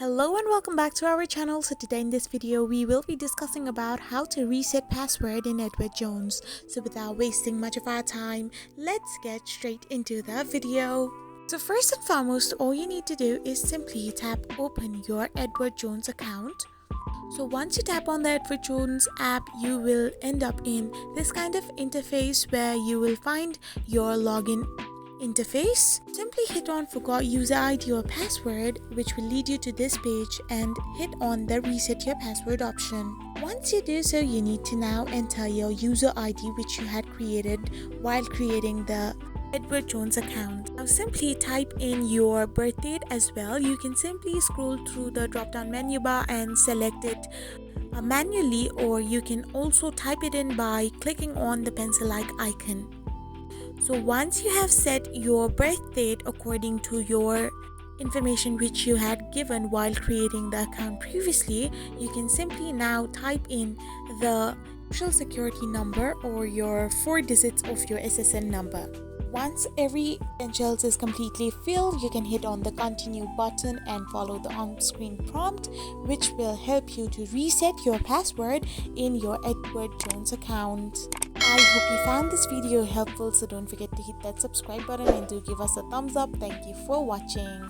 Hello and welcome back to our channel. So today in this video we will be discussing about how to reset password in Edward Jones. So without wasting much of our time, let's get straight into the video. So first and foremost, all you need to do is simply tap open your Edward Jones account. So once you tap on the Edward Jones app, you will end up in this kind of interface where you will find your login interface. Simply hit on forgot user ID or password, which will lead you to this page, and hit on the reset your password option. Once you do so, you need to now enter your user ID which you had created while creating the Edward Jones account. Now simply type in your birth date as well. You can simply scroll through the drop down menu bar and select it manually, or you can also type it in by clicking on the pencil like icon. So once you have set your birth date according to your information which you had given while creating the account previously, you can simply now type in the social security number or your 4 digits of your SSN number. Once every credentials is completely filled, you can hit on the continue button and follow the on-screen prompt, which will help you to reset your password in your Edward Jones account. I hope you found this video helpful, so don't forget to hit that subscribe button and do give us a thumbs up. Thank you for watching.